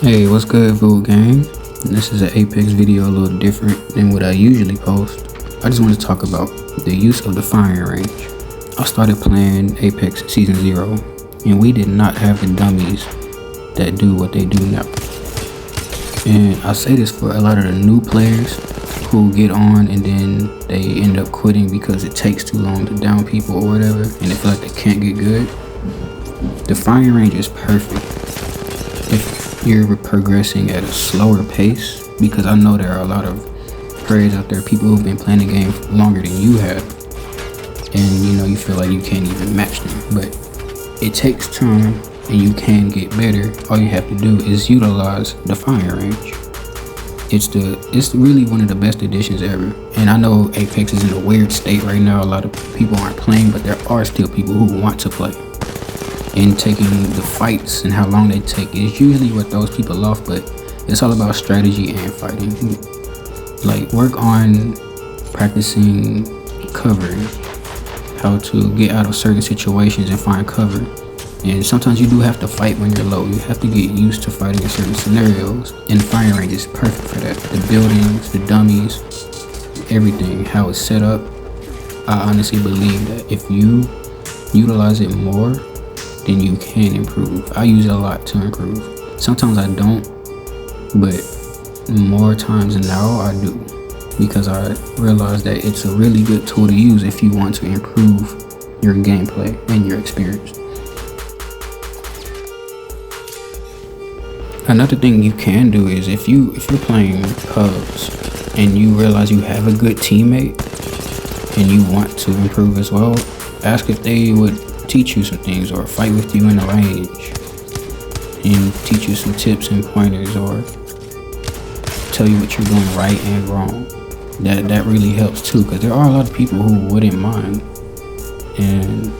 Hey, what's good, Voodoo Gang? This is an Apex video, a little different than what I usually post. I just want to talk about the use of the firing range. I started playing Apex Season 0, and we did not have the dummies that do what they do now. And I say this for a lot of the new players who get on and then they end up quitting because it takes too long to down people or whatever, and they feel like they can't get good. The firing range is perfect if you're progressing at a slower pace, because I know there are a lot of players out there, people who've been playing the game longer than you have, and you feel like you can't even match them. But it takes time and you can get better. All you have to do is utilize the firing range. It's really one of the best additions ever. And I know Apex is in a weird state right now. A lot of people aren't playing, but there are still people who want to play. And taking the fights and how long they take is usually what throws people off, but it's all about strategy and fighting. Like, work on practicing covering, how to get out of certain situations and find cover. And sometimes you do have to fight when you're low. You have to get used to fighting in certain scenarios, and the firing range is perfect for that. The buildings, the dummies, everything, how it's set up. I honestly believe that if you utilize it more, then you can improve. I use it a lot to improve. Sometimes I don't, but more times now I do, because I realize that it's a really good tool to use if you want to improve your gameplay and your experience. Another thing you can do is if you're playing pubs and you realize you have a good teammate and you want to improve as well, ask if they would teach you some things or fight with you in the range and teach you some tips and pointers, or tell you what you're doing right and wrong. That really helps too, because there are a lot of people who wouldn't mind. And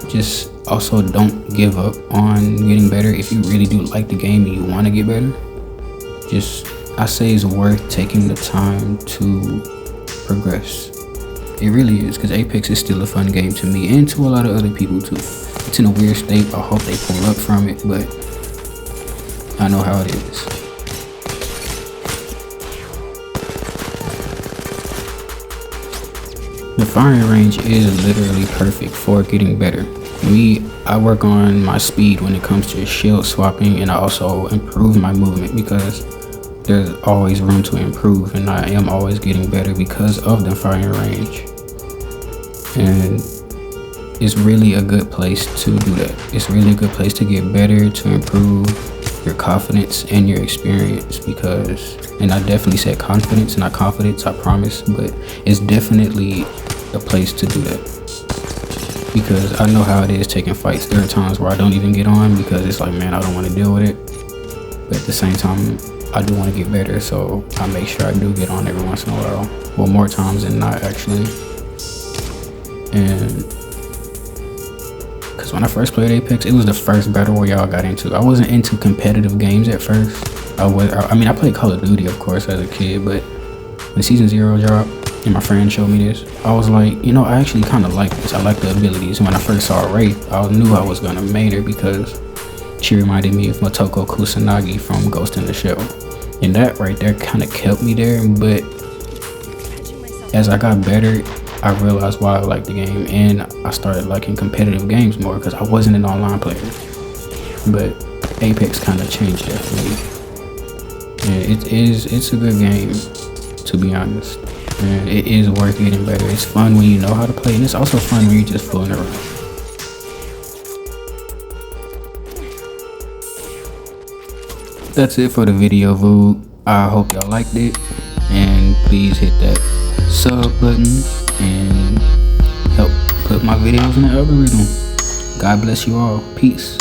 just also don't give up on getting better. If you really do like the game and you want to get better, I say it's worth taking the time to progress. It really is, because Apex is still a fun game to me and to a lot of other people too. It's in a weird state. I hope they pull up from it, but I know how it is. The firing range is literally perfect for getting better. I work on my speed when it comes to shield swapping, and I also improve my movement because there's always room to improve, and I am always getting better because of the firing range. And it's really a good place to do that. It's really a good place to get better, to improve your confidence and your experience, and I definitely said confidence, not confidence, I promise, but it's definitely a place to do that, because I know how it is taking fights. There are times where I don't even get on because it's like, man, I don't want to deal with it, but at the same time I do want to get better, so I make sure I do get on every once in a while. Well, more times than not, actually. And because when I first played Apex, it was the first battle royale I got into. I wasn't into competitive games at first. I played Call of Duty, of course, as a kid, but when Season 0 dropped and my friend showed me this, I was like, I actually kind of like this. I like the abilities. And when I first saw Wraith, I knew I was gonna main her because she reminded me of Motoko Kusanagi from Ghost in the Shell. And that right there kind of kept me there, but as I got better, I realized why I liked the game, and I started liking competitive games more because I wasn't an online player. But Apex kind of changed that for me. And it's a good game, to be honest. And it is worth getting better. It's fun when you know how to play, and it's also fun when you're just fooling around. That's it for the video, Voog. I hope y'all liked it, and please hit that sub button and help put my videos in the algorithm. God bless you all. Peace.